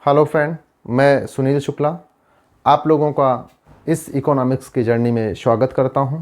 Hello friend, मैं सुनील शुक्ला आप लोगों का इस इकोनॉमिक्स की जर्नी में स्वागत करता हूं।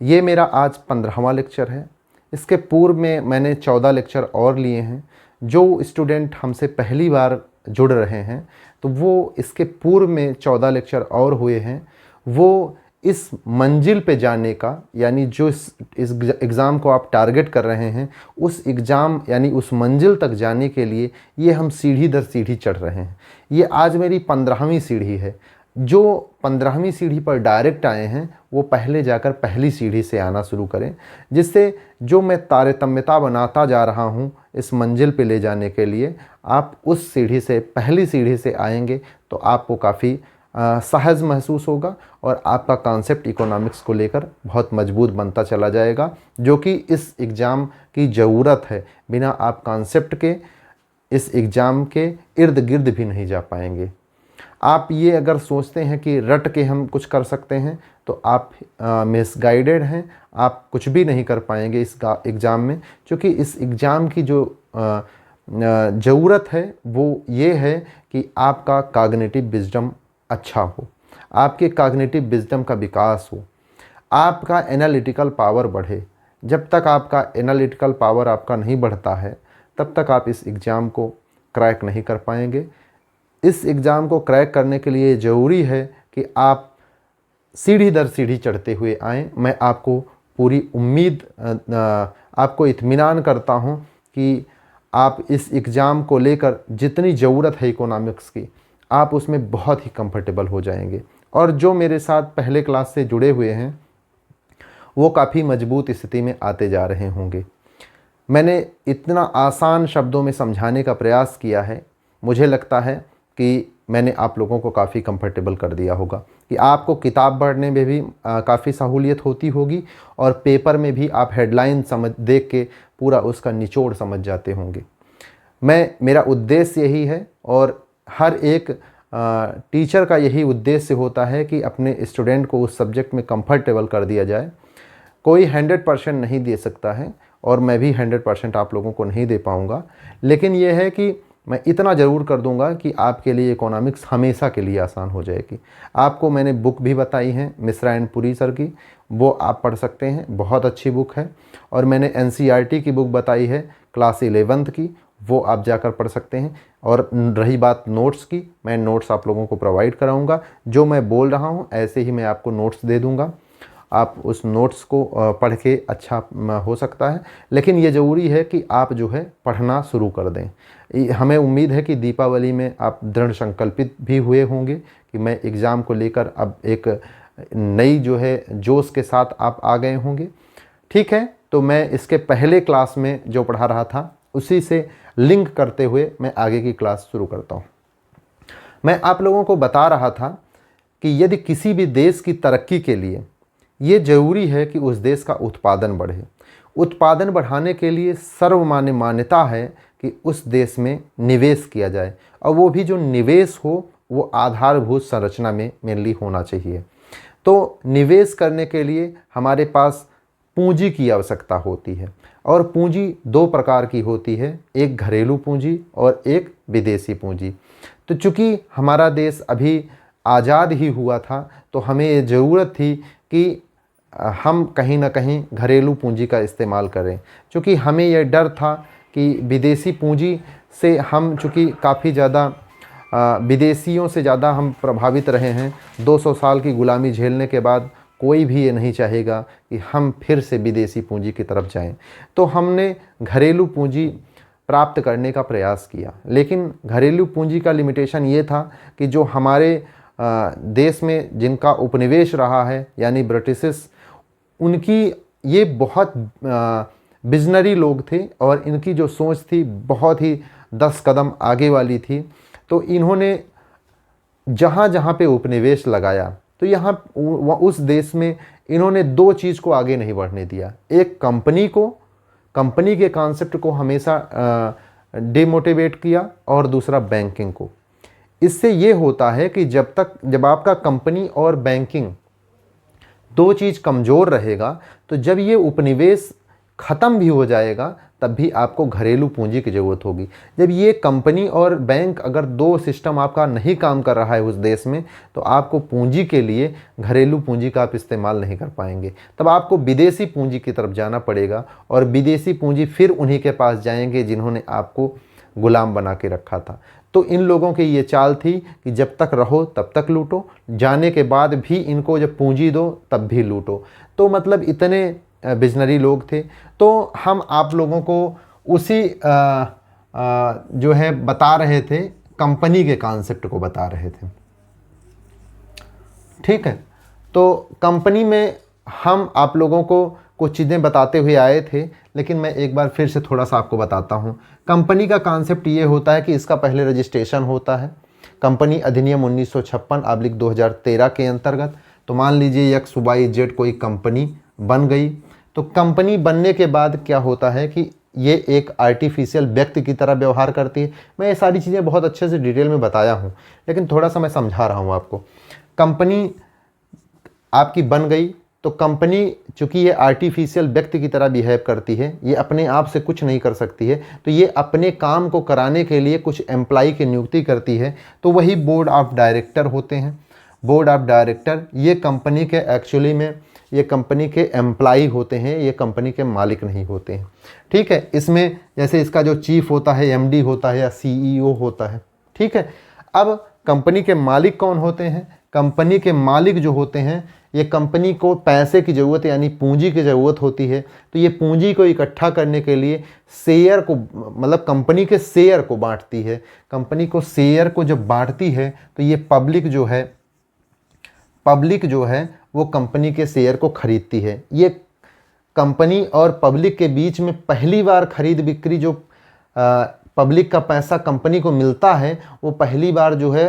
ये मेरा आज 15वां लेक्चर है। इसके पूर्व में मैंने 14 लेक्चर और लिए हैं। जो स्टूडेंट हमसे पहली बार जुड़ रहे हैं तो वो इसके पूर्व में 14 लेक्चर और हुए हैं। वो इस मंजिल पे जाने का, यानी जो इस एग्ज़ाम को आप टारगेट कर रहे हैं, उस एग्ज़ाम यानी उस मंजिल तक जाने के लिए ये हम सीढ़ी दर सीढ़ी चढ़ रहे हैं। ये आज मेरी 15वीं सीढ़ी है। जो 15वीं सीढ़ी पर डायरेक्ट आए हैं वो पहले जाकर पहली सीढ़ी से आना शुरू करें, जिससे जो मैं तारतम्यता बनाता जा रहा हूँ इस मंजिल पे ले जाने के लिए, आप उस सीढ़ी से पहली सीढ़ी से आएंगे तो आपको काफ़ी सहज महसूस होगा और आपका कॉन्सेप्ट इकोनॉमिक्स को लेकर बहुत मजबूत बनता चला जाएगा, जो कि इस एग्ज़ाम की ज़रूरत है। बिना आप कॉन्सेप्ट के इस एग्ज़ाम के इर्द गिर्द भी नहीं जा पाएंगे। आप ये अगर सोचते हैं कि रट के हम कुछ कर सकते हैं तो आप मिसगाइडेड हैं। आप कुछ भी नहीं कर पाएंगे इस एग्ज़ाम में, क्योंकि इस एग्ज़ाम की जो ज़रूरत है वो ये है कि आपका कॉग्निटिव विजडम अच्छा हो, आपके कॉग्निटिव विजडम का विकास हो, आपका एनालिटिकल पावर बढ़े। जब तक आपका एनालिटिकल पावर आपका नहीं बढ़ता है तब तक आप इस एग्ज़ाम को क्रैक नहीं कर पाएंगे। इस एग्ज़ाम को क्रैक करने के लिए ज़रूरी है कि आप सीढ़ी दर सीढ़ी चढ़ते हुए आएँ। मैं आपको पूरी उम्मीद, आपको इत्मीनान करता हूँ कि आप इस एग्ज़ाम को लेकर जितनी ज़रूरत है इकोनॉमिक्स की, आप उसमें बहुत ही कंफर्टेबल हो जाएंगे। और जो मेरे साथ पहले क्लास से जुड़े हुए हैं वो काफ़ी मजबूत स्थिति में आते जा रहे होंगे। मैंने इतना आसान शब्दों में समझाने का प्रयास किया है, मुझे लगता है कि मैंने आप लोगों को काफ़ी कंफर्टेबल कर दिया होगा कि आपको किताब पढ़ने में भी काफ़ी सहूलियत होती होगी और पेपर में भी आप हेडलाइन देख के पूरा उसका निचोड़ समझ जाते होंगे। मेरा उद्देश्य यही है और हर एक टीचर का यही उद्देश्य होता है कि अपने स्टूडेंट को उस सब्जेक्ट में कंफर्टेबल कर दिया जाए। कोई 100% नहीं दे सकता है और मैं भी 100% आप लोगों को नहीं दे पाऊँगा, लेकिन यह है कि मैं इतना ज़रूर कर दूंगा कि आपके लिए इकोनॉमिक्स हमेशा के लिए आसान हो जाएगी। आपको मैंने बुक भी बताई है मिश्रा एंड पुरी सर की, वो आप पढ़ सकते हैं, बहुत अच्छी बुक है। और मैंने NCERT की बुक बताई है क्लास 11th की, वो आप जाकर पढ़ सकते हैं। और रही बात नोट्स की, मैं नोट्स आप लोगों को प्रोवाइड कराऊंगा। जो मैं बोल रहा हूं ऐसे ही मैं आपको नोट्स दे दूंगा, आप उस नोट्स को पढ़ के अच्छा हो सकता है। लेकिन ये ज़रूरी है कि आप जो है पढ़ना शुरू कर दें। हमें उम्मीद है कि दीपावली में आप दृढ़ संकल्पित भी हुए होंगे कि मैं एग्ज़ाम को लेकर अब एक नई जो है जोश के साथ आप आ गए होंगे। ठीक है, तो मैं इसके पहले क्लास में जो पढ़ा रहा था उसी से लिंक करते हुए मैं आगे की क्लास शुरू करता हूँ। मैं आप लोगों को बता रहा था कि यदि किसी भी देश की तरक्की के लिए ये ज़रूरी है कि उस देश का उत्पादन बढ़े। उत्पादन बढ़ाने के लिए सर्वमान्य मान्यता है कि उस देश में निवेश किया जाए, और वो भी जो निवेश हो वो आधारभूत संरचना में मेनली होना चाहिए। तो निवेश करने के लिए हमारे पास पूंजी की आवश्यकता होती है, और पूंजी दो प्रकार की होती है, एक घरेलू पूंजी और एक विदेशी पूंजी। तो चूँकि हमारा देश अभी आज़ाद ही हुआ था तो हमें ये ज़रूरत थी कि हम कहीं ना कहीं घरेलू पूंजी का इस्तेमाल करें, क्योंकि हमें यह डर था कि विदेशी पूंजी से हम चूँकि काफ़ी ज़्यादा विदेशियों से ज़्यादा हम प्रभावित रहे हैं। 200 साल की गुलामी झेलने के बाद कोई भी ये नहीं चाहेगा कि हम फिर से विदेशी पूंजी की तरफ जाएं। तो हमने घरेलू पूंजी प्राप्त करने का प्रयास किया, लेकिन घरेलू पूंजी का लिमिटेशन ये था कि जो हमारे देश में जिनका उपनिवेश रहा है यानी ब्रिटिशर्स, उनकी ये बहुत विजनरी लोग थे और इनकी जो सोच थी बहुत ही 10 कदम आगे वाली थी। तो इन्होंने जहाँ जहाँ पे उपनिवेश लगाया तो यहाँ उस देश में इन्होंने दो चीज़ को आगे नहीं बढ़ने दिया। एक कंपनी के कॉन्सेप्ट को हमेशा डिमोटिवेट किया, और दूसरा बैंकिंग को। इससे ये होता है कि जब आपका कंपनी और बैंकिंग दो चीज़ कमज़ोर रहेगा तो जब ये उपनिवेश ख़त्म भी हो जाएगा तब भी आपको घरेलू पूंजी की ज़रूरत होगी। जब ये कंपनी और बैंक अगर दो सिस्टम आपका नहीं काम कर रहा है उस देश में, तो आपको पूंजी के लिए घरेलू पूंजी का आप इस्तेमाल नहीं कर पाएंगे। तब आपको विदेशी पूंजी की तरफ जाना पड़ेगा और विदेशी पूंजी फिर उन्हीं के पास जाएंगे जिन्होंने आपको गुलाम बना के रखा था। तो इन लोगों की ये चाल थी कि जब तक रहो तब तक लूटो, जाने के बाद भी इनको जब पूंजी दो तब भी लूटो। तो मतलब इतने विजनरी लोग थे। तो हम आप लोगों को उसी जो है बता रहे थे, कंपनी के कॉन्सेप्ट को बता रहे थे। ठीक है, तो कंपनी में हम आप लोगों को कुछ चीज़ें बताते हुए आए थे, लेकिन मैं एक बार फिर से थोड़ा सा आपको बताता हूँ। कंपनी का कॉन्सेप्ट ये होता है कि इसका पहले रजिस्ट्रेशन होता है कंपनी अधिनियम 1956/2013 के अंतर्गत। तो मान लीजिए एक्स वाई जेड कोई कंपनी बन गई, तो कंपनी बनने के बाद क्या होता है कि ये एक आर्टिफिशियल व्यक्ति की तरह व्यवहार करती है। मैं ये सारी चीज़ें बहुत अच्छे से डिटेल में बताया हूँ, लेकिन थोड़ा सा मैं समझा रहा हूँ आपको। कंपनी आपकी बन गई, तो कंपनी चूँकि ये आर्टिफिशियल व्यक्ति की तरह बिहेव करती है, ये अपने आप से कुछ नहीं कर सकती है, तो ये अपने काम को कराने के लिए कुछ एम्प्लॉय की नियुक्ति करती है। तो वही बोर्ड ऑफ डायरेक्टर होते हैं। बोर्ड ऑफ डायरेक्टर ये कंपनी के एक्चुअली में ये कंपनी के एम्प्लॉय होते हैं, ये कंपनी के मालिक नहीं होते हैं। ठीक है, इसमें जैसे इसका जो चीफ होता है एमडी होता है या सीईओ होता है। ठीक है, अब कंपनी के मालिक कौन होते हैं? कंपनी के मालिक जो होते हैं, ये कंपनी को पैसे की ज़रूरत यानी पूंजी की ज़रूरत होती है। तो ये पूंजी को इकट्ठा करने के लिए शेयर को, मतलब कंपनी के शेयर को बांटती है। कंपनी को शेयर को जब बांटती है तो ये पब्लिक जो है वो कंपनी के शेयर को खरीदती है। ये कंपनी और पब्लिक के बीच में पहली बार खरीद बिक्री जो पब्लिक का पैसा कंपनी को मिलता है, वो पहली बार जो है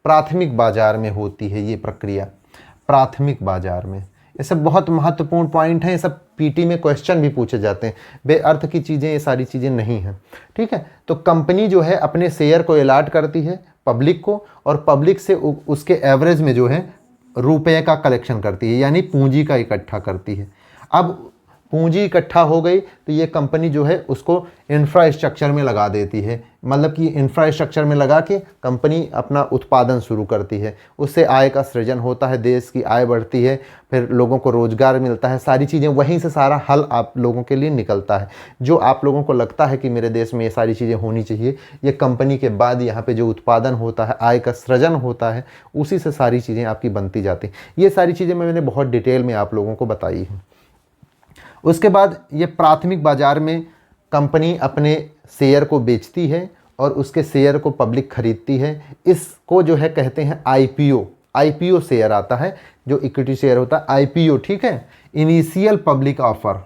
प्राथमिक बाजार में होती है। ये प्रक्रिया प्राथमिक बाजार में, ये सब बहुत महत्वपूर्ण पॉइंट हैं। ये सब पीटी में क्वेश्चन भी पूछे जाते हैं। बेअर्थ की चीज़ें ये सारी चीज़ें नहीं हैं। ठीक है, तो कंपनी जो है अपने शेयर को अलॉट करती है पब्लिक को, और पब्लिक से उसके एवरेज में जो है रुपए का कलेक्शन करती है, यानी पूंजी का इकट्ठा करती है। अब पूंजी इकट्ठा हो गई तो ये कंपनी जो है उसको इंफ्रास्ट्रक्चर में लगा देती है। मतलब कि इंफ्रास्ट्रक्चर में लगा के कंपनी अपना उत्पादन शुरू करती है, उससे आय का सृजन होता है, देश की आय बढ़ती है, फिर लोगों को रोजगार मिलता है। सारी चीज़ें वहीं से सारा हल आप लोगों के लिए निकलता है। जो आप लोगों को लगता है कि मेरे देश में ये सारी चीज़ें होनी चाहिए, ये कंपनी के बाद यहाँ पे जो उत्पादन होता है, आय का सृजन होता है, उसी से सारी चीज़ें आपकी बनती जाती हैं। ये सारी चीज़ें मैंने बहुत डिटेल में आप लोगों को बताई हैं। उसके बाद ये प्राथमिक बाजार में कंपनी अपने शेयर को बेचती है और उसके शेयर को पब्लिक खरीदती है। इसको जो है कहते हैं आईपीओ। आईपीओ शेयर आता है, जो इक्विटी शेयर होता है आईपीओ। ठीक है, इनिशियल पब्लिक ऑफर,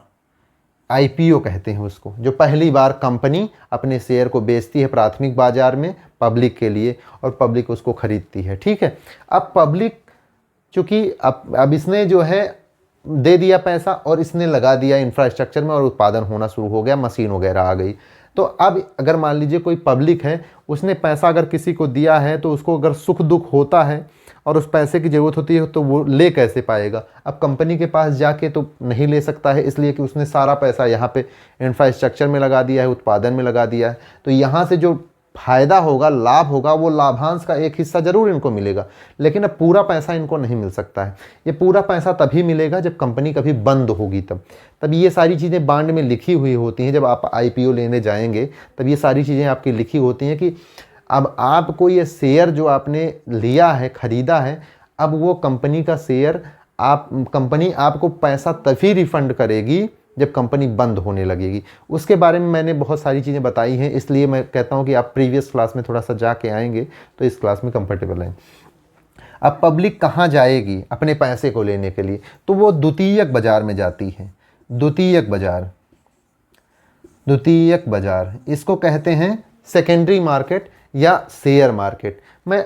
आईपीओ कहते हैं उसको, जो पहली बार कंपनी अपने शेयर को बेचती है प्राथमिक बाजार में पब्लिक के लिए और पब्लिक उसको खरीदती है। ठीक है, अब पब्लिक चूँकि अब इसने जो है दे दिया पैसा और इसने लगा दिया इंफ्रास्ट्रक्चर में और उत्पादन होना शुरू हो गया, मशीन वगैरह आ गई। तो अब अगर मान लीजिए कोई पब्लिक है, उसने पैसा अगर किसी को दिया है, तो उसको अगर सुख दुख होता है और उस पैसे की ज़रूरत होती है, तो वो ले कैसे पाएगा? अब कंपनी के पास जाके तो नहीं ले सकता है, इसलिए कि उसने सारा पैसा यहाँ पे इंफ्रास्ट्रक्चर में लगा दिया है, उत्पादन में लगा दिया है। तो यहाँ से जो फ़ायदा होगा, लाभ होगा, वो लाभांश का एक हिस्सा ज़रूर इनको मिलेगा, लेकिन अब पूरा पैसा इनको नहीं मिल सकता है। ये पूरा पैसा तभी मिलेगा जब कंपनी कभी बंद होगी, तब ये सारी चीज़ें बांड में लिखी हुई होती हैं। जब आप आईपीओ लेने जाएंगे तब ये सारी चीज़ें आपकी लिखी होती हैं कि अब आपको ये शेयर जो आपने लिया है, ख़रीदा है, अब वो कंपनी का शेयर कंपनी आपको पैसा तभी रिफ़ंड करेगी जब कंपनी बंद होने लगेगी। उसके बारे में मैंने बहुत सारी चीज़ें बताई हैं, इसलिए मैं कहता हूं कि आप प्रीवियस क्लास में थोड़ा सा जाके आएंगे तो इस क्लास में कंफर्टेबल हैं। अब पब्लिक कहाँ जाएगी अपने पैसे को लेने के लिए? तो वो द्वितीयक बाजार में जाती है। द्वितीयक बाजार इसको कहते हैं सेकेंडरी मार्केट या शेयर मार्केट में।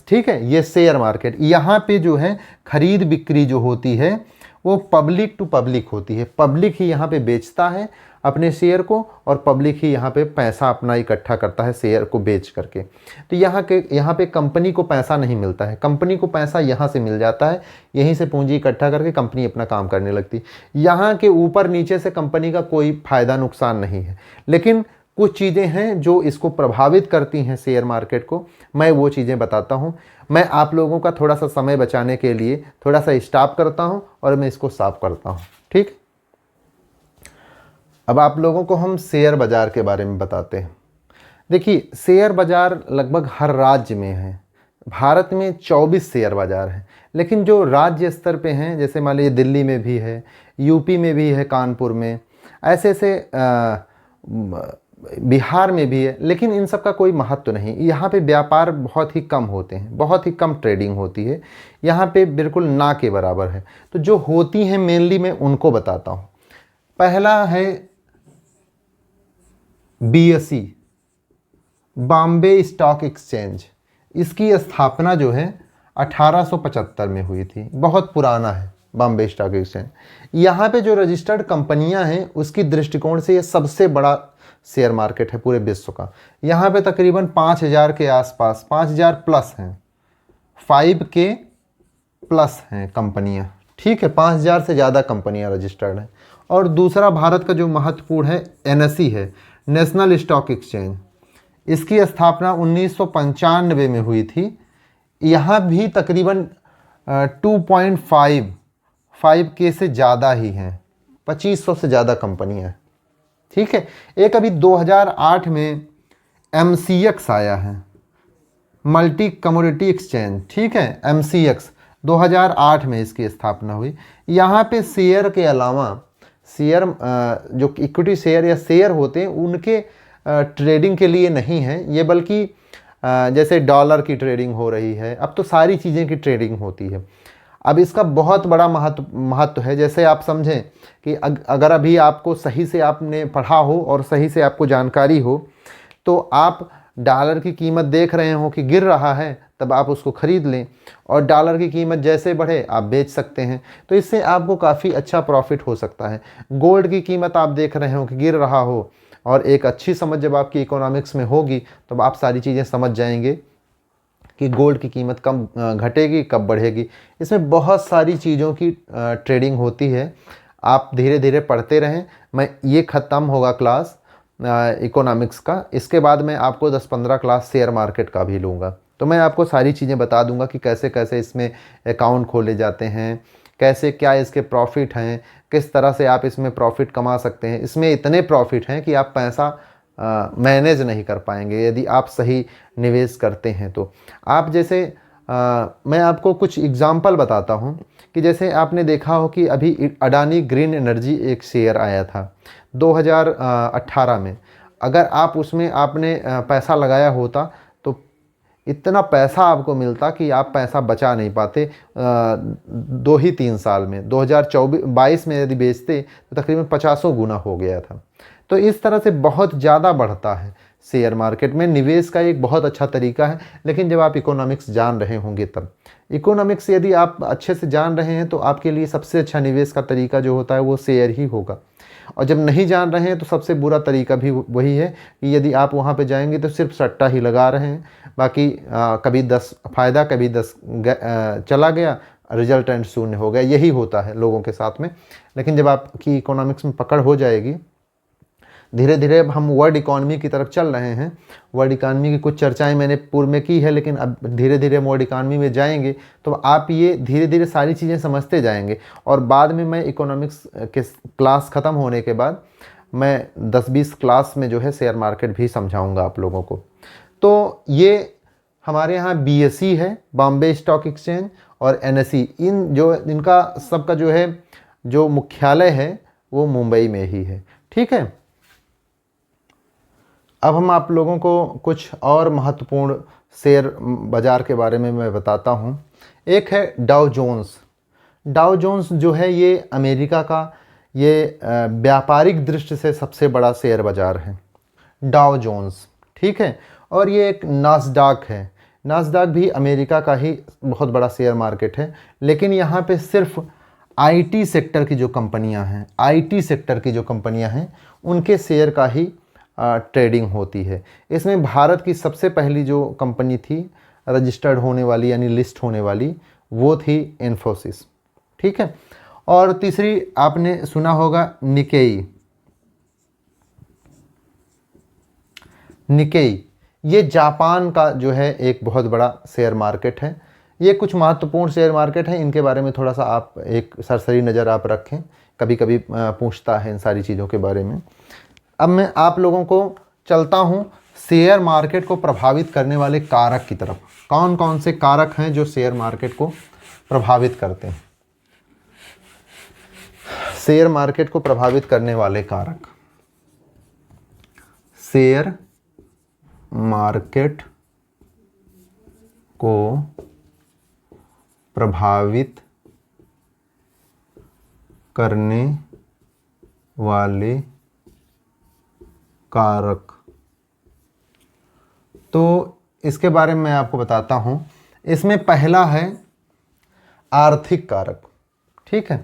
ठीक है, ये शेयर मार्केट, यहाँ पे जो है खरीद बिक्री जो होती है वो पब्लिक टू पब्लिक होती है। पब्लिक ही यहाँ पे बेचता है अपने शेयर को, और पब्लिक ही यहाँ पे पैसा अपना इकट्ठा करता है शेयर को बेच करके। तो यहाँ पे कंपनी को पैसा नहीं मिलता है, कंपनी को पैसा यहाँ से मिल जाता है, यहीं से पूंजी इकट्ठा करके कंपनी अपना काम करने लगती। यहाँ के ऊपर नीचे से कंपनी का कोई फ़ायदा नुकसान नहीं है, लेकिन कुछ चीज़ें हैं जो इसको प्रभावित करती हैं शेयर मार्केट को। मैं वो चीज़ें बताता हूँ। मैं आप लोगों का थोड़ा सा समय बचाने के लिए थोड़ा सा स्टॉप करता हूँ और मैं इसको साफ करता हूँ, ठीक। अब आप लोगों को हम शेयर बाज़ार के बारे में बताते हैं। देखिए, शेयर बाज़ार लगभग हर राज्य में है। भारत में 24 शेयर बाज़ार हैं, लेकिन जो राज्य स्तर पे हैं, जैसे मान लीजिए दिल्ली में भी है, यूपी में भी है, कानपुर में, ऐसे बिहार में भी है, लेकिन इन सब का कोई महत्व नहीं। यहाँ पे व्यापार बहुत ही कम होते हैं, बहुत ही कम ट्रेडिंग होती है, यहाँ पे बिल्कुल ना के बराबर है। तो जो होती हैं मेनली मैं उनको बताता हूँ। पहला है BSE, बॉम्बे स्टॉक एक्सचेंज। इसकी स्थापना जो है 1875 में हुई थी, बहुत पुराना है बॉम्बे स्टॉक एक्सचेंज। यहाँ पे जो रजिस्टर्ड कंपनियाँ हैं उसकी दृष्टिकोण से ये सबसे बड़ा शेयर मार्केट है पूरे विश्व का। यहाँ पे तकरीबन 5000 के आसपास, 5000 प्लस हैं, 5K प्लस हैं कंपनियाँ, ठीक है। 5000 से ज़्यादा कंपनियाँ रजिस्टर्ड हैं। और दूसरा भारत का जो महत्वपूर्ण है NSE है, नेशनल स्टॉक एक्सचेंज। इसकी स्थापना 1995 में हुई थी। यहाँ भी तकरीबन 2.5K से ज़्यादा ही हैं, 2500 से ज़्यादा कंपनियाँ हैं, ठीक है। एक अभी 2008 में MCX आया है, मल्टी कमोडिटी एक्सचेंज, ठीक है। MCX 2008 में इसकी स्थापना हुई। यहाँ पे शेयर के अलावा शेयर जो इक्विटी शेयर या शेयर होते हैं उनके ट्रेडिंग के लिए नहीं है ये, बल्कि जैसे डॉलर की ट्रेडिंग हो रही है, अब तो सारी चीज़ें की ट्रेडिंग होती है। अब इसका बहुत बड़ा महत्व है। जैसे आप समझें कि अगर अभी आपको सही से आपने पढ़ा हो और सही से आपको जानकारी हो, तो आप डॉलर की कीमत देख रहे हो कि गिर रहा है, तब आप उसको ख़रीद लें, और डॉलर की कीमत जैसे बढ़े आप बेच सकते हैं। तो इससे आपको काफ़ी अच्छा प्रॉफिट हो सकता है। गोल्ड की कीमत आप देख रहे हो कि गिर रहा हो, और एक अच्छी समझ जब आपकी इकोनॉमिक्स में होगी तो आप सारी चीज़ें समझ जाएंगे कि गोल्ड की कीमत कब घटेगी, कब बढ़ेगी। इसमें बहुत सारी चीज़ों की ट्रेडिंग होती है। आप धीरे धीरे पढ़ते रहें। मैं ये ख़त्म होगा क्लास इकोनॉमिक्स का, इसके बाद मैं आपको 10-15 क्लास शेयर मार्केट का भी लूँगा। तो मैं आपको सारी चीज़ें बता दूंगा कि कैसे कैसे इसमें अकाउंट खोले जाते हैं, कैसे क्या इसके प्रॉफिट हैं, किस तरह से आप इसमें प्रॉफिट कमा सकते हैं। इसमें इतने प्रॉफिट हैं कि आप पैसा मैनेज नहीं कर पाएंगे यदि आप सही निवेश करते हैं। तो आप जैसे मैं आपको कुछ एग्जांपल बताता हूं कि जैसे आपने देखा हो कि अभी अडानी ग्रीन एनर्जी एक शेयर आया था 2018 में। अगर आप उसमें आपने पैसा लगाया होता तो इतना पैसा आपको मिलता कि आप पैसा बचा नहीं पाते 2 ही 3 साल में। 2022 में यदि बेचते तो तकरीबन 50 गुना हो गया था। तो इस तरह से बहुत ज़्यादा बढ़ता है शेयर मार्केट में। निवेश का एक बहुत अच्छा तरीका है, लेकिन जब आप इकोनॉमिक्स जान रहे होंगे तब। इकोनॉमिक्स यदि आप अच्छे से जान रहे हैं तो आपके लिए सबसे अच्छा निवेश का तरीका जो होता है वो शेयर ही होगा। और जब नहीं जान रहे हैं तो सबसे बुरा तरीका भी वही है कि यदि आप वहाँ पे जाएंगे तो सिर्फ सट्टा ही लगा रहे हैं, बाकी कभी 10 फ़ायदा कभी 10 चला गया, रिजल्टेंट शून्य हो गया। यही होता है लोगों के साथ में। लेकिन जब आपकी इकोनॉमिक्स में पकड़ हो जाएगी, धीरे धीरे अब हम वर्ल्ड इकॉनमी की तरफ चल रहे हैं। वर्ल्ड इकॉनमी की कुछ चर्चाएं मैंने पूर्व में की है, लेकिन अब धीरे धीरे हम वर्ल्ड इकॉनमी में जाएंगे तो आप ये धीरे धीरे सारी चीज़ें समझते जाएंगे। और बाद में मैं इकोनॉमिक्स के क्लास ख़त्म होने के बाद मैं 10-20 क्लास में जो है शेयर मार्केट भी समझाऊँगा आप लोगों को। तो ये हमारे यहाँ BSE है, बॉम्बे स्टॉक एक्सचेंज, और NSE, इनका सबका जो है जो मुख्यालय है वो मुंबई में ही है, ठीक है। अब हम आप लोगों को कुछ और महत्वपूर्ण शेयर बाज़ार के बारे में मैं बताता हूँ। एक है डाउ जोन्स। डाउ जोन्स जो है ये अमेरिका का ये व्यापारिक दृष्टि से सबसे बड़ा शेयर बाज़ार है, डाउ जोन्स, ठीक है। और ये एक नास्डाक है। नास्डाक भी अमेरिका का ही बहुत बड़ा शेयर मार्केट है, लेकिन यहाँ पे सिर्फ आईटी सेक्टर की जो कंपनियां हैं, आईटी सेक्टर की जो कंपनियां हैं उनके शेयर का ही ट्रेडिंग होती है। इसमें भारत की सबसे पहली जो कंपनी थी रजिस्टर्ड होने वाली यानी लिस्ट होने वाली, वो थी इन्फोसिस। ठीक है। और तीसरी आपने सुना होगा निकेई। निकेई ये जापान का जो है एक बहुत बड़ा शेयर मार्केट है। ये कुछ महत्वपूर्ण शेयर मार्केट हैं, इनके बारे में थोड़ा सा आप एक सरसरी नज़र आप रखें, कभी कभी पूछता है इन सारी चीज़ों के बारे में। अब मैं आप लोगों को चलता हूँ शेयर मार्केट को प्रभावित करने वाले कारक की तरफ। कौन कौन से कारक हैं जो शेयर मार्केट को प्रभावित करते हैं? शेयर मार्केट को प्रभावित करने वाले कारक, शेयर मार्केट को प्रभावित करने वाले कारक। तो इसके बारे में मैं आपको बताता हूं। इसमें पहला है आर्थिक कारक। ठीक है,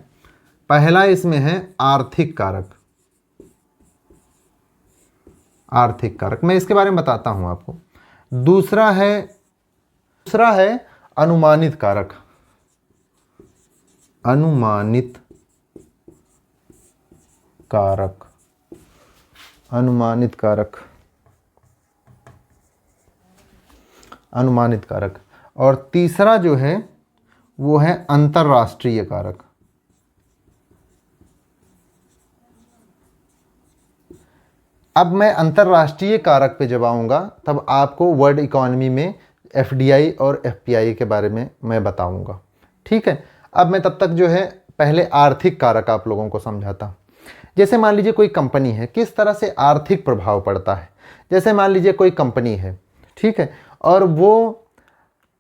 पहला इसमें है आर्थिक कारक। आर्थिक कारक मैं इसके बारे में बताता हूं आपको। दूसरा है अनुमानित कारक। अनुमानित कारक, अनुमानित कारक, अनुमानित कारक। और तीसरा जो है वो है अंतर्राष्ट्रीय कारक। अब मैं अंतर्राष्ट्रीय कारक पे जब आऊँगा तब आपको वर्ल्ड इकोनॉमी में एफडीआई और एफपीआई के बारे में मैं बताऊँगा। ठीक है। अब मैं तब तक जो है पहले आर्थिक कारक आप लोगों को समझाता हूँ। जैसे मान लीजिए कोई कंपनी है, किस तरह से आर्थिक प्रभाव पड़ता है। जैसे मान लीजिए कोई कंपनी है, ठीक है, और वो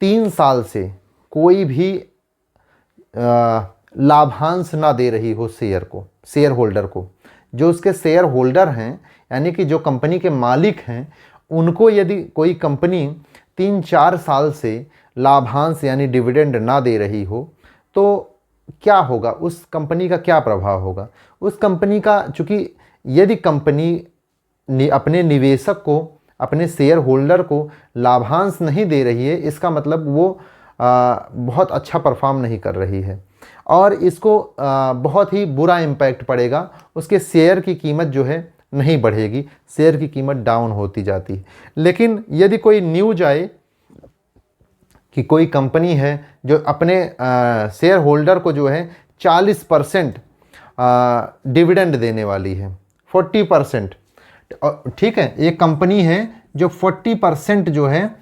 3 साल से कोई भी लाभांश ना दे रही हो शेयर होल्डर को। जो उसके शेयर होल्डर हैं यानी कि जो कंपनी के मालिक हैं, उनको यदि कोई कंपनी 3-4 साल से लाभांश यानी डिविडेंड ना दे रही हो तो क्या होगा, उस कंपनी का क्या प्रभाव होगा। उस कंपनी का, चूँकि यदि कंपनी अपने निवेशक को, अपने शेयर होल्डर को लाभांश नहीं दे रही है, इसका मतलब वो बहुत अच्छा परफॉर्म नहीं कर रही है और इसको बहुत ही बुरा इम्पैक्ट पड़ेगा। उसके शेयर की कीमत जो है नहीं बढ़ेगी, शेयर की कीमत डाउन होती जाती है। लेकिन यदि कोई न्यूज आए कि कोई कंपनी है जो अपने शेयर होल्डर को जो है 40% डिविडेंड देने वाली है, 40%, ठीक है, एक कंपनी है जो 40% जो है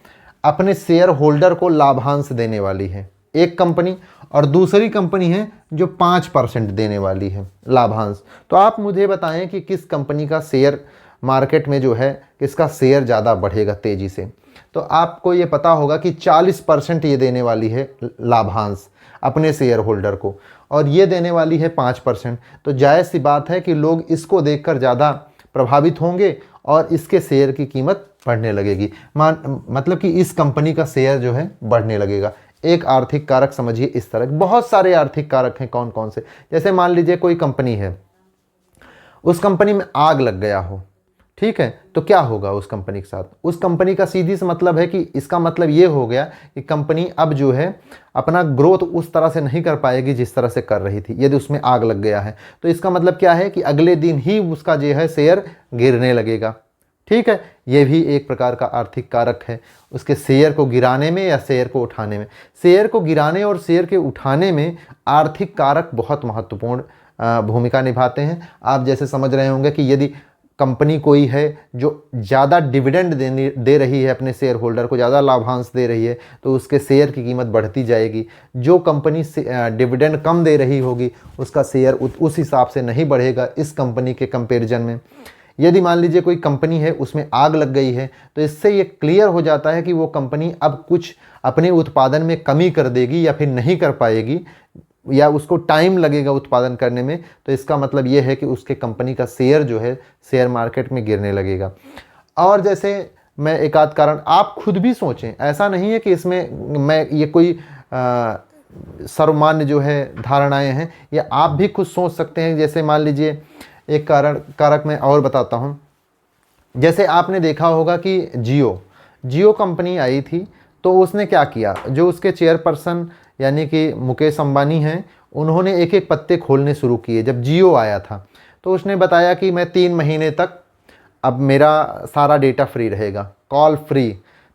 अपने शेयर होल्डर को लाभांश देने वाली है, एक कंपनी, और दूसरी कंपनी है जो 5% देने वाली है लाभांश। तो आप मुझे बताएं कि किस कंपनी का शेयर मार्केट में जो है, किसका शेयर ज़्यादा बढ़ेगा तेज़ी से। तो आपको ये पता होगा कि 40% ये देने वाली है लाभांश अपने शेयर होल्डर को और ये देने वाली है 5%। तो जायज़ सी बात है कि लोग इसको देखकर ज़्यादा प्रभावित होंगे और इसके शेयर की कीमत बढ़ने लगेगी। मतलब कि इस कंपनी का शेयर जो है बढ़ने लगेगा। एक आर्थिक कारक समझिए इस तरह। बहुत सारे आर्थिक कारक हैं। कौन कौन से? जैसे मान लीजिए कोई कंपनी है, उस कंपनी में आग लग गया हो, ठीक है, तो क्या होगा उस कंपनी के साथ? उस कंपनी का सीधी से मतलब है कि इसका मतलब ये हो गया कि कंपनी अब जो है अपना ग्रोथ उस तरह से नहीं कर पाएगी जिस तरह से कर रही थी। यदि उसमें आग लग गया है तो इसका मतलब क्या है कि अगले दिन ही उसका जो है शेयर गिरने लगेगा। ठीक है, ये भी एक प्रकार का आर्थिक कारक है, उसके शेयर को गिराने में या शेयर को उठाने में। शेयर को गिराने और शेयर के उठाने में आर्थिक कारक बहुत महत्वपूर्ण भूमिका निभाते हैं। आप जैसे समझ रहे होंगे कि यदि कंपनी कोई है जो ज़्यादा डिविडेंड दे रही है, अपने शेयर होल्डर को ज़्यादा लाभांश दे रही है, तो उसके शेयर की कीमत बढ़ती जाएगी। जो कंपनी डिविडेंड कम दे रही होगी उसका शेयर उस हिसाब से नहीं बढ़ेगा इस कंपनी के कंपैरिजन में। यदि मान लीजिए कोई कंपनी है उसमें आग लग गई है तो इससे ये क्लियर हो जाता है कि वो कंपनी अब कुछ अपने उत्पादन में कमी कर देगी या फिर नहीं कर पाएगी या उसको टाइम लगेगा उत्पादन करने में। तो इसका मतलब ये है कि उसके कंपनी का शेयर जो है शेयर मार्केट में गिरने लगेगा। और जैसे मैं एक आध कारण आप खुद भी सोचें, ऐसा नहीं है कि इसमें मैं ये कोई सर्वमान्य जो है धारणाएं हैं, ये आप भी खुद सोच सकते हैं। जैसे मान लीजिए एक कारक मैं और बताता हूँ। जैसे आपने देखा होगा कि जियो कंपनी आई थी, तो उसने क्या किया, जो उसके चेयरपर्सन यानी कि मुकेश अंबानी हैं, उन्होंने एक एक पत्ते खोलने शुरू किए। जब जियो आया था तो उसने बताया कि मैं 3 महीने तक अब मेरा सारा डेटा फ्री रहेगा, कॉल फ्री।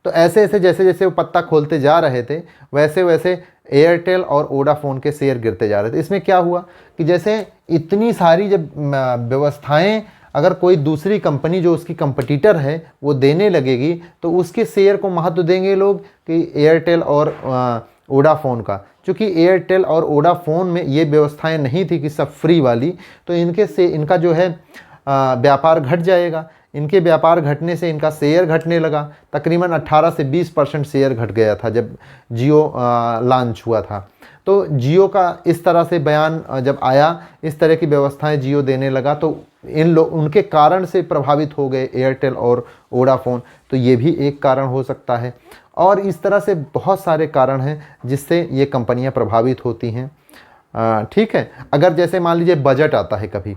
तो ऐसे ऐसे जैसे जैसे वो पत्ता खोलते जा रहे थे, वैसे वैसे एयरटेल और वोडाफोन के शेयर गिरते जा रहे थे। इसमें क्या हुआ कि जैसे इतनी सारी जब व्यवस्थाएं अगर कोई दूसरी कंपनी जो उसकी कंपटीटर है वो देने लगेगी, तो उसके शेयर को महत्व देंगे लोग कि एयरटेल और वोडाफोन का। क्योंकि एयरटेल और वोडाफोन में ये व्यवस्थाएं नहीं थी कि सब फ्री वाली, तो इनका जो है व्यापार घट जाएगा। इनके व्यापार घटने से इनका शेयर घटने लगा। तकरीबन 18 से 20% शेयर घट गया था जब जियो लॉन्च हुआ था। तो जियो का इस तरह से बयान जब आया, इस तरह की व्यवस्थाएं जियो देने लगा, तो उनके कारण से प्रभावित हो गए एयरटेल और वोडाफोन। तो ये भी एक कारण हो सकता है। और इस तरह से बहुत सारे कारण हैं जिससे ये कंपनियां प्रभावित होती हैं। ठीक है। अगर जैसे मान लीजिए बजट आता है कभी,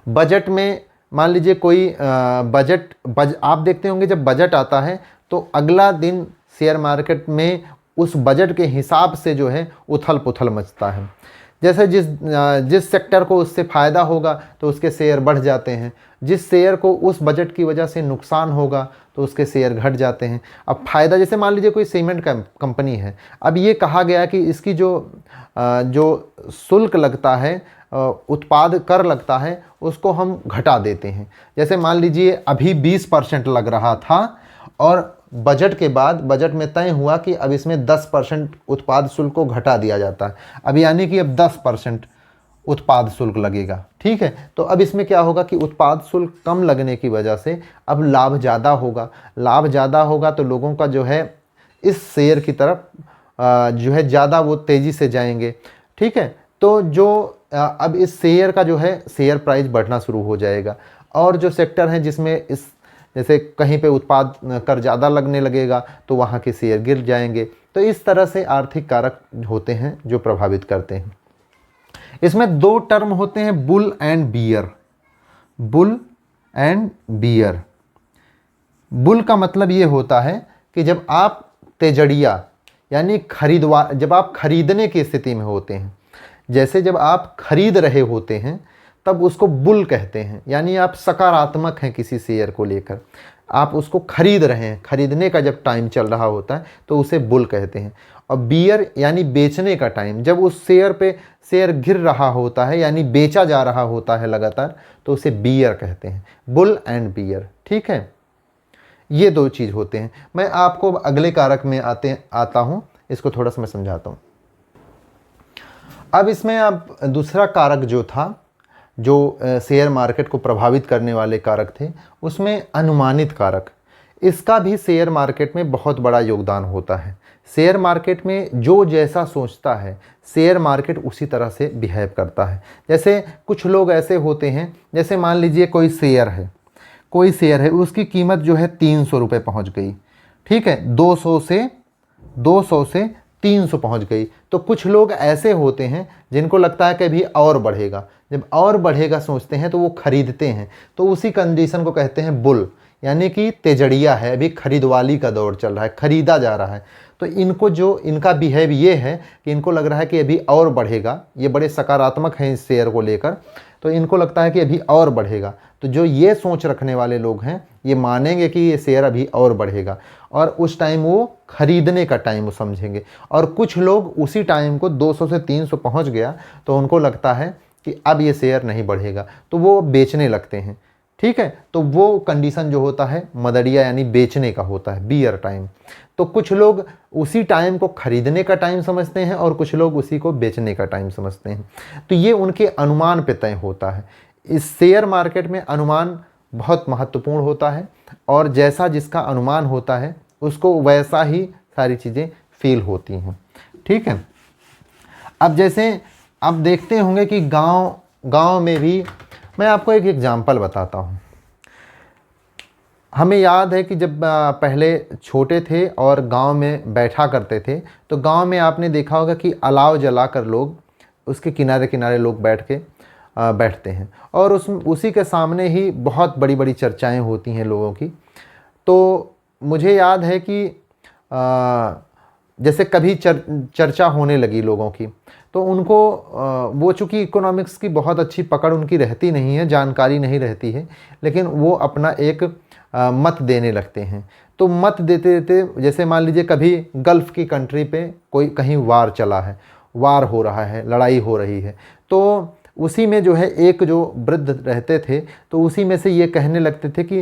बजट में मान लीजिए कोई आप देखते होंगे जब बजट आता है तो अगला दिन शेयर मार्केट में उस बजट के हिसाब से जो है उथल पुथल मचता है। जैसे जिस सेक्टर को उससे फ़ायदा होगा तो उसके शेयर बढ़ जाते हैं, जिस शेयर को उस बजट की वजह से नुकसान होगा तो उसके शेयर घट जाते हैं। अब फ़ायदा, जैसे मान लीजिए कोई सीमेंट कंपनी है, अब ये कहा गया कि इसकी जो शुल्क लगता है, उत्पाद कर लगता है, उसको हम घटा देते हैं। जैसे मान लीजिए अभी 20% लग रहा था और बजट के बाद बजट में तय हुआ कि अब इसमें 10% उत्पाद शुल्क को घटा दिया जाता है। अब यानी कि अब 10% उत्पाद शुल्क लगेगा। ठीक है। तो अब इसमें क्या होगा कि उत्पाद शुल्क कम लगने की वजह से अब लाभ ज़्यादा होगा। लाभ ज़्यादा होगा तो लोगों का जो है इस शेयर की तरफ जो है ज़्यादा वो तेज़ी से जाएंगे। ठीक है। तो जो अब इस शेयर का जो है शेयर प्राइस बढ़ना शुरू हो जाएगा। और जो सेक्टर हैं जिसमें इस जैसे कहीं पे उत्पाद कर ज़्यादा लगने लगेगा तो वहाँ के शेयर गिर जाएंगे। तो इस तरह से आर्थिक कारक होते हैं जो प्रभावित करते हैं। इसमें 2 टर्म होते हैं, bull and bear. Bull and bear. Bull का मतलब ये होता है कि जब आप तेजड़िया यानी जब आप खरीदने की स्थिति में होते हैं, जैसे जब आप खरीद रहे होते हैं तब उसको बुल कहते हैं। यानी आप सकारात्मक हैं किसी शेयर को लेकर, आप उसको खरीद रहे हैं, खरीदने का जब टाइम चल रहा होता है तो उसे बुल कहते हैं। और बियर यानी बेचने का टाइम, जब उस शेयर पे शेयर गिर रहा होता है यानी बेचा जा रहा होता है लगातार, तो उसे बियर कहते हैं। Bull and bear. ठीक है। ये 2 चीज़ होते हैं। मैं आपको अगले कारक में आता हूँ, इसको थोड़ा सा मैं समझाता हूँ। अब इसमें अब दूसरा कारक जो था, जो शेयर मार्केट को प्रभावित करने वाले कारक थे, उसमें अनुमानित कारक। इसका भी शेयर मार्केट में बहुत बड़ा योगदान होता है। शेयर मार्केट में जो जैसा सोचता है, शेयर मार्केट उसी तरह से बिहेव करता है। जैसे कुछ लोग ऐसे होते हैं, जैसे मान लीजिए कोई शेयर है, उसकी कीमत जो है 300 रुपये पहुँच गई। ठीक है। 200 से 300 पहुँच गई। तो कुछ लोग ऐसे होते हैं जिनको लगता है कि अभी और बढ़ेगा। जब और बढ़ेगा सोचते हैं तो वो खरीदते हैं। तो उसी कंडीशन को कहते हैं बुल, यानी कि तेजड़िया है, अभी खरीदवाली का दौर चल रहा है, खरीदा जा रहा है। तो इनका बिहेव ये है कि इनको लग रहा है कि अभी और बढ़ेगा। ये बड़े सकारात्मक हैं इस शेयर को लेकर, तो इनको लगता है कि अभी और बढ़ेगा। तो जो ये सोच रखने वाले लोग हैं ये मानेंगे कि ये शेयर अभी और बढ़ेगा, और उस टाइम वो खरीदने का टाइम वो समझेंगे। और कुछ लोग उसी टाइम को 200 से 300 पहुंच गया तो उनको लगता है कि अब ये शेयर नहीं बढ़ेगा, तो वो बेचने लगते हैं। ठीक है। तो वो कंडीशन जो होता है मदड़िया यानी बेचने का होता है, बियर टाइम। तो कुछ लोग उसी टाइम को खरीदने का टाइम समझते हैं और कुछ लोग उसी को बेचने का टाइम समझते हैं। तो ये उनके अनुमान पे तय होता है। इस शेयर मार्केट में अनुमान बहुत महत्वपूर्ण होता है, और जैसा जिसका अनुमान होता है उसको वैसा ही सारी चीज़ें फील होती हैं। ठीक है। अब जैसे आप देखते होंगे कि गांव में भी, मैं आपको एक एग्जांपल बताता हूँ। हमें याद है कि जब पहले छोटे थे और गांव में बैठा करते थे, तो गांव में आपने देखा होगा कि अलाव जलाकर लोग उसके किनारे किनारे लोग बैठते हैं और उसी के सामने ही बहुत बड़ी बड़ी चर्चाएं होती हैं लोगों की। तो मुझे याद है कि जैसे कभी चर्चा होने लगी लोगों की, तो उनको वो चूँकि इकोनॉमिक्स की बहुत अच्छी पकड़ उनकी रहती नहीं है, जानकारी नहीं रहती है, लेकिन वो अपना एक मत देने लगते हैं। तो मत देते देते जैसे मान लीजिए कभी गल्फ़ की कंट्री पे कोई कहीं वार चला है, वार हो रहा है, लड़ाई हो रही है, तो उसी में जो है एक जो वृद्ध रहते थे, तो उसी में से ये कहने लगते थे कि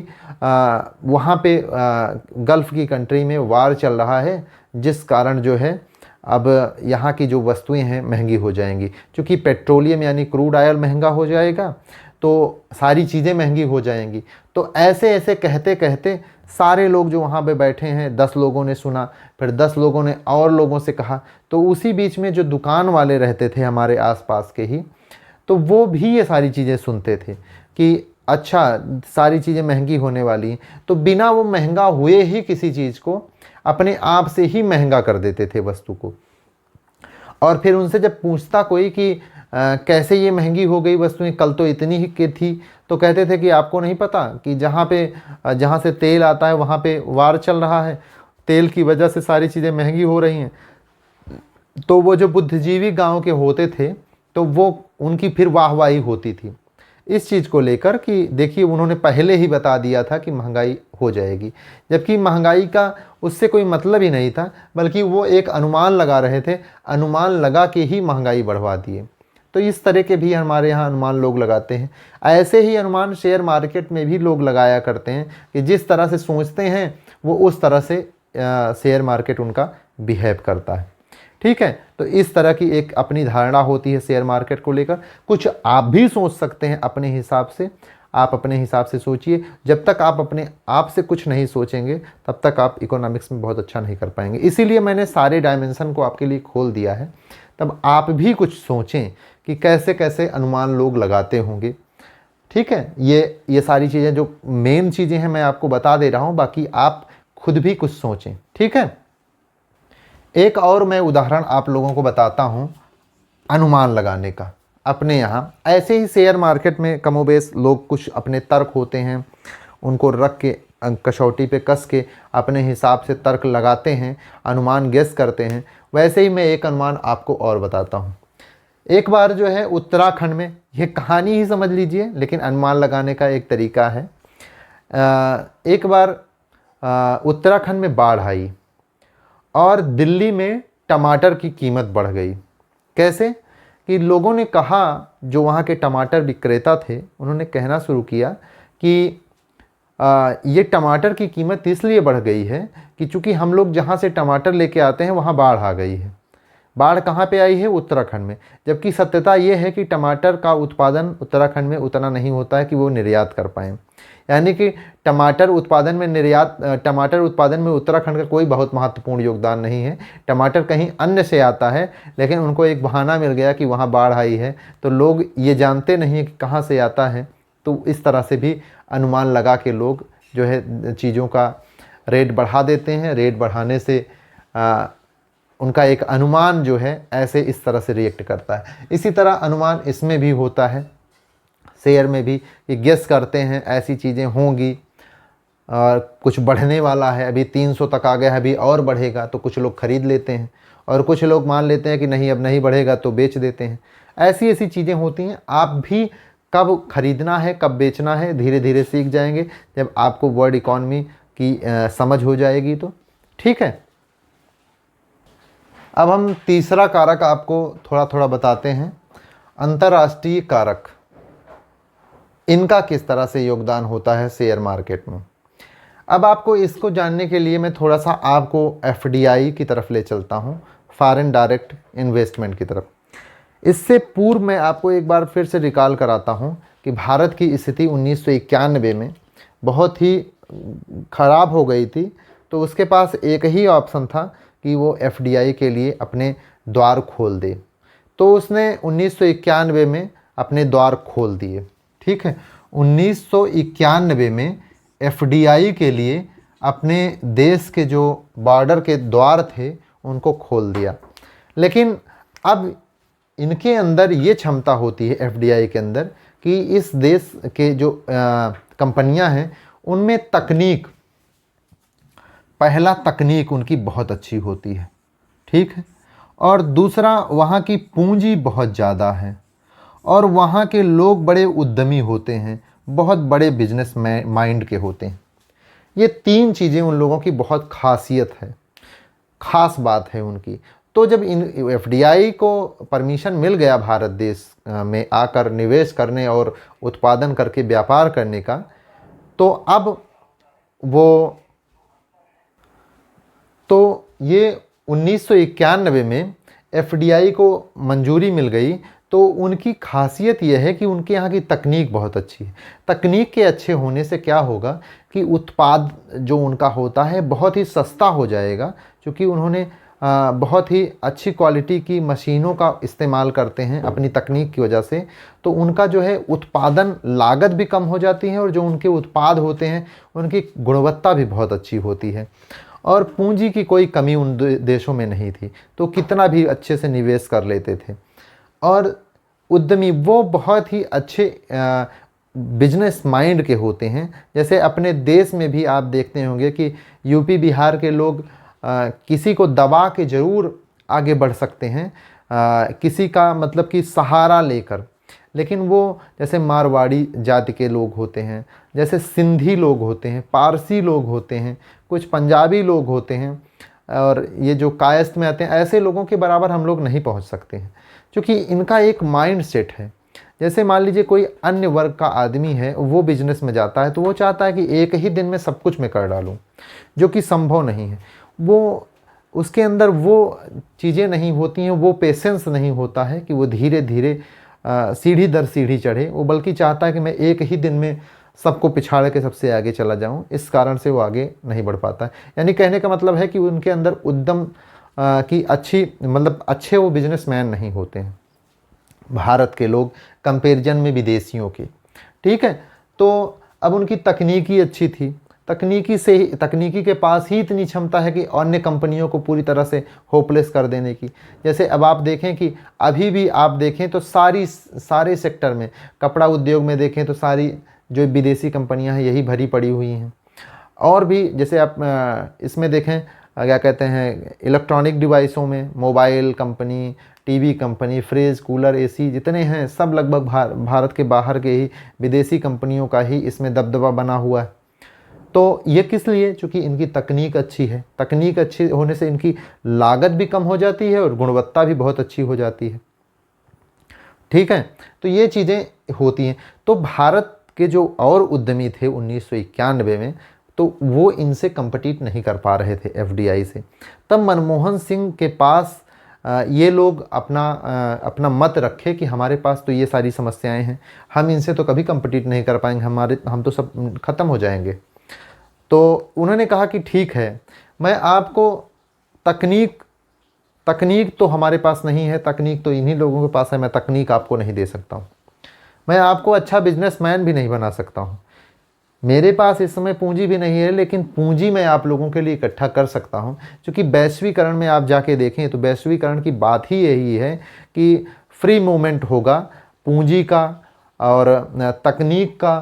वहाँ पे गल्फ़ की कंट्री में वार चल रहा है, जिस कारण जो है अब यहाँ की जो वस्तुएं हैं महंगी हो जाएंगी। क्योंकि पेट्रोलियम यानी क्रूड ऑयल महंगा हो जाएगा, तो सारी चीज़ें महंगी हो जाएंगी। तो ऐसे ऐसे कहते कहते सारे लोग जो वहाँ पे बैठे हैं, 10 लोगों ने सुना, फिर 10 लोगों ने और लोगों से कहा। तो उसी बीच में जो दुकान वाले रहते थे हमारे आसपास के ही, तो वो भी ये सारी चीज़ें सुनते थे कि अच्छा सारी चीज़ें महंगी होने वाली हैं, तो बिना वो महंगा हुए ही किसी चीज़ को अपने आप से ही महंगा कर देते थे वस्तु को। और फिर उनसे जब पूछता कोई कि कैसे ये महंगी हो गई वस्तुएं, कल तो इतनी ही की थी, तो कहते थे कि आपको नहीं पता कि जहाँ से तेल आता है वहाँ पे वार चल रहा है, तेल की वजह से सारी चीज़ें महंगी हो रही हैं। तो वो जो बुद्धिजीवी गांव के होते थे, तो वो उनकी फिर वाहवाही होती थी इस चीज़ को लेकर कि देखिए उन्होंने पहले ही बता दिया था कि महंगाई हो जाएगी, जबकि महंगाई का उससे कोई मतलब ही नहीं था, बल्कि वो एक अनुमान लगा रहे थे, अनुमान लगा के ही महंगाई बढ़वा दिए। तो इस तरह के भी हमारे यहाँ अनुमान लोग लगाते हैं। ऐसे ही अनुमान शेयर मार्केट में भी लोग लगाया करते हैं कि जिस तरह से सोचते हैं वो उस तरह से शेयर मार्केट उनका बिहेव करता है। ठीक है, तो इस तरह की एक अपनी धारणा होती है शेयर मार्केट को लेकर। कुछ आप भी सोच सकते हैं अपने हिसाब से, आप अपने हिसाब से सोचिए। जब तक आप अपने आप से कुछ नहीं सोचेंगे तब तक आप इकोनॉमिक्स में बहुत अच्छा नहीं कर पाएंगे। इसीलिए मैंने सारे डायमेंशन को आपके लिए खोल दिया है। तब आप भी कुछ सोचें कि कैसे कैसे अनुमान लोग लगाते होंगे। ठीक है, ये सारी चीज़ें जो मेन चीज़ें हैं मैं आपको बता दे रहा हूँ, बाकी आप खुद भी कुछ सोचें। ठीक है, एक और मैं उदाहरण आप लोगों को बताता हूँ अनुमान लगाने का। अपने यहाँ ऐसे ही शेयर मार्केट में कमोबेश लोग कुछ अपने तर्क होते हैं, उनको रख के कसौटी पे कस के अपने हिसाब से तर्क लगाते हैं, अनुमान गेस करते हैं। वैसे ही मैं एक अनुमान आपको और बताता हूँ। एक बार जो है उत्तराखंड में, ये कहानी ही समझ लीजिए लेकिन अनुमान लगाने का एक तरीका है। एक बार उत्तराखंड में बाढ़ आई और दिल्ली में टमाटर की कीमत बढ़ गई। कैसे कि लोगों ने कहा, जो वहाँ के टमाटर विक्रेता थे उन्होंने कहना शुरू किया कि ये टमाटर की कीमत इसलिए बढ़ गई है कि चूँकि हम लोग जहाँ से टमाटर लेके आते हैं वहाँ बाढ़ आ गई है। बाढ़ कहाँ पे आई है? उत्तराखंड में। जबकि सत्यता ये है कि टमाटर का उत्पादन उत्तराखंड में उतना नहीं होता है कि वो निर्यात कर पाएँ। यानी कि टमाटर उत्पादन में उत्तराखंड का कोई बहुत महत्वपूर्ण योगदान नहीं है। टमाटर कहीं अन्य से आता है, लेकिन उनको एक बहाना मिल गया कि वहाँ बाढ़ आई है, तो लोग ये जानते नहीं हैं कि कहाँ से आता है। तो इस तरह से भी अनुमान लगा के लोग जो है चीज़ों का रेट बढ़ा देते हैं। रेट बढ़ाने से उनका एक अनुमान जो है ऐसे इस तरह से रिएक्ट करता है। इसी तरह अनुमान इसमें भी होता है, शेयर में भी, ये गेस करते हैं ऐसी चीज़ें होंगी और कुछ बढ़ने वाला है, अभी 300 तक आ गया है, अभी और बढ़ेगा, तो कुछ लोग ख़रीद लेते हैं और कुछ लोग मान लेते हैं कि नहीं अब नहीं बढ़ेगा तो बेच देते हैं। ऐसी ऐसी चीज़ें होती हैं। आप भी कब ख़रीदना है कब बेचना है धीरे धीरे सीख जाएंगे जब आपको वर्ल्ड इकॉनमी की समझ हो जाएगी तो। ठीक है, अब हम तीसरा कारक आपको थोड़ा थोड़ा बताते हैं, अंतर्राष्ट्रीय कारक। इनका किस तरह से योगदान होता है शेयर मार्केट में। अब आपको इसको जानने के लिए मैं थोड़ा सा आपको एफडीआई की तरफ ले चलता हूँ, फॉरेन डायरेक्ट इन्वेस्टमेंट की तरफ। इससे पूर्व मैं आपको एक बार फिर से रिकॉल कराता हूँ कि भारत की स्थिति 1991 में बहुत ही ख़राब हो गई थी। तो उसके पास एक ही ऑप्शन था कि वो एफडीआई के लिए अपने द्वार खोल दे। तो उसने 1991 में अपने द्वार खोल दिए। ठीक है, 1991 में एफडीआई के लिए अपने देश के जो बॉर्डर के द्वार थे उनको खोल दिया। लेकिन अब इनके अंदर ये क्षमता होती है एफडीआई के अंदर कि इस देश के जो कंपनियां हैं उनमें तकनीक, पहला तकनीक उनकी बहुत अच्छी होती है, ठीक है, और दूसरा वहाँ की पूंजी बहुत ज़्यादा है और वहाँ के लोग बड़े उद्यमी होते हैं, बहुत बड़े बिजनेस माइंड के होते हैं। ये तीन चीज़ें उन लोगों की बहुत खासियत है, ख़ास बात है उनकी। तो जब इन एफडीआई को परमिशन मिल गया भारत देश में आकर निवेश करने और उत्पादन करके व्यापार करने का, तो अब वो ये 1991 में एफडीआई को मंजूरी मिल गई। तो उनकी खासियत यह है कि उनके यहाँ की तकनीक बहुत अच्छी है। तकनीक के अच्छे होने से क्या होगा कि उत्पाद जो उनका होता है बहुत ही सस्ता हो जाएगा, क्योंकि उन्होंने बहुत ही अच्छी क्वालिटी की मशीनों का इस्तेमाल करते हैं अपनी तकनीक की वजह से। तो उनका जो है उत्पादन लागत भी कम हो जाती है और जो उनके उत्पाद होते हैं उनकी गुणवत्ता भी बहुत अच्छी होती है और पूंजी की कोई कमी उन देशों में नहीं थी, तो कितना भी अच्छे से निवेश कर लेते थे। और उद्यमी वो बहुत ही अच्छे बिजनेस माइंड के होते हैं। जैसे अपने देश में भी आप देखते होंगे कि यूपी बिहार के लोग किसी को दबा के ज़रूर आगे बढ़ सकते हैं, किसी का मतलब कि सहारा लेकर, लेकिन वो जैसे मारवाड़ी जाति के लोग होते हैं, जैसे सिंधी लोग होते हैं, पारसी लोग होते हैं, कुछ पंजाबी लोग होते हैं और ये जो कायस्थ में आते हैं, ऐसे लोगों के बराबर हम लोग नहीं पहुंच सकते हैं, क्योंकि इनका एक माइंड सेट है। जैसे मान लीजिए कोई अन्य वर्ग का आदमी है, वो बिजनेस में जाता है तो वो चाहता है कि एक ही दिन में सब कुछ मैं कर डालूं, जो कि संभव नहीं है। वो उसके अंदर वो चीज़ें नहीं होती हैं, वो पेशेंस नहीं होता है कि वो धीरे धीरे सीढ़ी दर सीढ़ी चढ़े। वो बल्कि चाहता है कि मैं एक ही दिन में सबको पिछाड़ के सबसे आगे चला जाऊं, इस कारण से वो आगे नहीं बढ़ पाता है। यानी कहने का मतलब है कि उनके अंदर उद्यम की अच्छी मतलब अच्छे वो बिजनेसमैन नहीं होते हैं भारत के लोग कंपैरिजन में विदेशियों के, ठीक है। तो अब उनकी तकनीकी अच्छी थी, तकनीकी के पास ही इतनी क्षमता है कि अन्य कंपनियों को पूरी तरह से होपलेस कर देने की। जैसे अब आप देखें कि अभी भी आप देखें तो सारे सेक्टर में, कपड़ा उद्योग में देखें तो सारी जो विदेशी कंपनियां हैं यही भरी पड़ी हुई हैं। और भी जैसे आप इसमें देखें क्या कहते हैं, इलेक्ट्रॉनिक डिवाइसों में mobile company, TV company, fridge, cooler, AC जितने हैं सब लगभग भारत के बाहर के ही विदेशी कंपनियों का ही इसमें दबदबा बना हुआ है। तो ये किस लिए? चूँकि इनकी तकनीक अच्छी है, तकनीक अच्छी होने से इनकी लागत भी कम हो जाती है और गुणवत्ता भी बहुत अच्छी हो जाती है, ठीक है। तो ये चीज़ें होती हैं। तो भारत के जो और उद्यमी थे 1991 में, तो वो इनसे कम्पीट नहीं कर पा रहे थे एफडीआई से। तब मनमोहन सिंह के पास ये लोग अपना मत रखे कि हमारे पास तो ये सारी समस्याएं हैं, हम इनसे तो कभी कम्पीट नहीं कर पाएंगे, हम तो सब ख़त्म हो जाएंगे। तो उन्होंने कहा कि ठीक है, मैं आपको तकनीक तो हमारे पास नहीं है, तकनीक तो इन्हीं लोगों के पास है, मैं तकनीक आपको नहीं दे सकता हूँ, मैं आपको अच्छा बिजनेसमैन भी नहीं बना सकता हूँ, मेरे पास इस समय पूंजी भी नहीं है, लेकिन पूंजी मैं आप लोगों के लिए इकट्ठा कर सकता हूँ। क्योंकि वैश्वीकरण में आप जाके देखें तो वैश्वीकरण की बात ही यही है कि फ्री मूवमेंट होगा पूंजी का और तकनीक का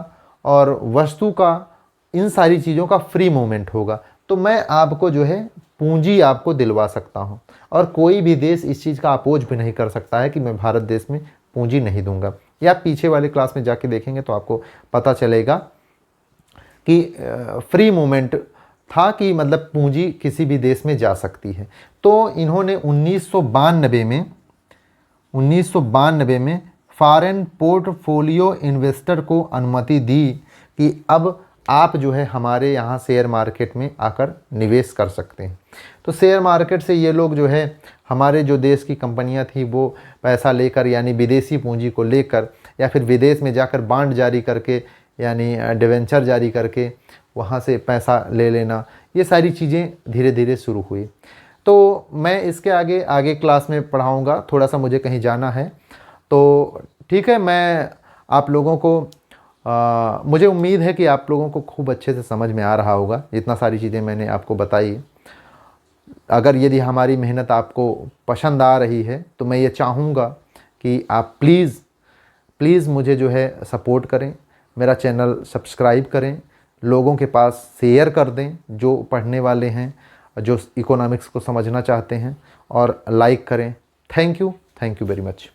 और वस्तु का, इन सारी चीज़ों का फ्री मूवमेंट होगा। तो मैं आपको जो है पूंजी आपको दिलवा सकता हूँ और कोई भी देश इस चीज़ का अपोज भी नहीं कर सकता है कि मैं भारत देश में पूंजी नहीं दूंगा। या पीछे वाले क्लास में जाके देखेंगे तो आपको पता चलेगा कि फ्री मूवमेंट था, कि मतलब पूंजी किसी भी देश में जा सकती है। तो इन्होंने 1992 में फॉरेन पोर्टफोलियो इन्वेस्टर को अनुमति दी कि अब आप जो है हमारे यहाँ शेयर मार्केट में आकर निवेश कर सकते हैं। तो शेयर मार्केट से ये लोग जो है हमारे जो देश की कंपनियां थी वो पैसा लेकर, यानी विदेशी पूंजी को लेकर या फिर विदेश में जाकर बांड जारी करके यानी डिवेंचर जारी करके वहाँ से पैसा ले लेना, ये सारी चीज़ें धीरे धीरे शुरू हुई। तो मैं इसके आगे क्लास में पढ़ाऊँगा, थोड़ा सा मुझे कहीं जाना है। तो ठीक है, मैं आप लोगों को मुझे उम्मीद है कि आप लोगों को खूब अच्छे से समझ में आ रहा होगा, इतना सारी चीज़ें मैंने आपको बताई। अगर यदि हमारी मेहनत आपको पसंद आ रही है तो मैं ये चाहूँगा कि आप प्लीज़ मुझे जो है सपोर्ट करें, मेरा चैनल सब्सक्राइब करें, लोगों के पास शेयर कर दें जो पढ़ने वाले हैं, जो इकोनॉमिक्स को समझना चाहते हैं, और लाइक करें। Thank you very much.